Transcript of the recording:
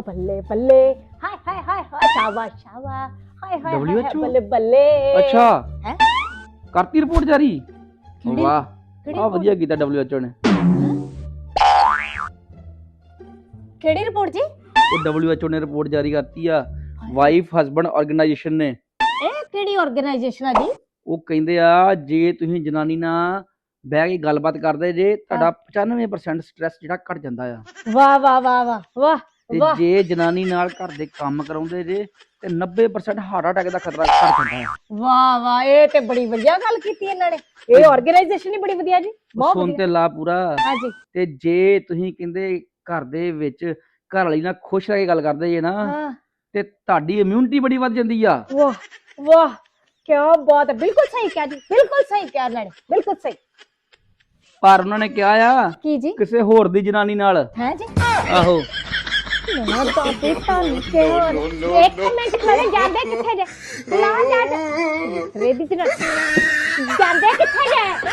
बल्ले बल्ले हाय हाय हाय हाय शावा शावा हाय हाय हाय WHO? बल्ले बल्ले ਅੱਛਾ हैं ਕਰਤੀ ਰਿਪੋਰਟ ਜਾਰੀ ਕਿਹੜੀ- ਵਾਹ ਕਿਹੜੀ ਆ ਵਧੀਆ ਕੀਤਾ WHO ਨੇ ਕਿਹੜੀ ਰਿਪੋਰਟ ਜੀ ਉਹ WHO ਨੇ ਰਿਪੋਰਟ ਜਾਰੀ ਕਰਤੀ ਆ ਵਾਈਫ ਹਸਬੈਂਡ ਆਰਗੇਨਾਈਜੇਸ਼ਨ ਨੇ ਇਹ ਕਿਹੜੀ ਆਰਗੇਨਾਈਜੇਸ਼ਨ ਆ ਜੀ ਉਹ ਕਹਿੰਦੇ ਆ ਜੇ ਤੁਸੀਂ ਜਨਾਨੀ ਨਾਲ ਬਹਿ ਕੇ ਗੱਲਬਾਤ ਕਰਦੇ ਜੇ ਤੁਹਾਡਾ 95% ਸਟ੍ਰੈਸ ਜਿਹੜਾ ਘਟ ਜਾਂਦਾ ਆ ਵਾਹ ਵਾਹ ਵਾਹ ਵਾਹ ਵਾਹ ਤੇ ਵਾਹ ਜੇ ਜਨਾਨੀ ਨਾਲ ਘਰ ਦੇ ਕੰਮ ਕਰਾਉਂਦੇ ਜੇ ਤੇ 90% ਹਾਰਟ ਅਟੈਕ ਦਾ ਖਤਰਾ ਘਟ ਜਾਂਦਾ ਆ ਵਾਹ ਵਾਹ ਇਹ ਤੇ ਬੜੀ ਵਧੀਆ ਗੱਲ ਕੀਤੀ ਇਹਨਾਂ ਨੇ ਇਹ ਆਰਗੇਨਾਈਜੇਸ਼ਨ ਹੀ ਬੜੀ ਵਧੀਆ ਜੀ ਬਹੁਤ ਸੁਣ ਵਧੀਆ ਤੇ ਲਾ ਪੂਰਾ ਹਾਂਜੀ ਤੇ ਜੇ ਤੁਸੀਂ ਕਹਿੰਦੇ ਘਰ ਦੇ ਵਿੱਚ ਘਰ ਵਾਲੀ ਨਾਲ ਖੁਸ਼ ਰਹਿ ਕੇ ਗੱਲ ਕਰਦੇ ਜੇ ਨਾ ਹਾਂ ਤੇ ਤੁਹਾਡੀ ਇਮਿਊਨਿਟੀ ਬੜੀ ਵੱਧ ਜਾਂਦੀ ਆ ਵਾਹ ਵਾਹ ਕੀ ਬਾਤ ਹੈ ਬਿਲਕੁਲ ਸਹੀ ਕਿਹਾ ਜੀ ਬਿਲਕੁਲ ਸਹੀ ਕਿਹਾ ਇਹਨਾਂ ਨੇ ਬਿਲਕੁਲ ਸਹੀ ਪਰ ਉਹਨਾਂ ਨੇ ਕਿਹਾ ਆ ਕੀ ਜੀ ਕਿਸੇ ਹੋਰ ਦੀ ਜਨਾਨੀ ਨਾਲ ਹੈ ਜੀ ਆਹੋ ਨਾ ਤਾਂ ਪੀਤਾ ਨਿੱਕੇ ਹੋਰ ਇੱਕ ਮਿੰਟ ਖੜੇ ਜਾਂਦੇ ਕਿੱਥੇ ਜੇ ਬੁਲਾ ਜਾ ਰੇਡੀ ਚ ਜਾਂਦੇ ਕਿੱਥੇ ਜੇ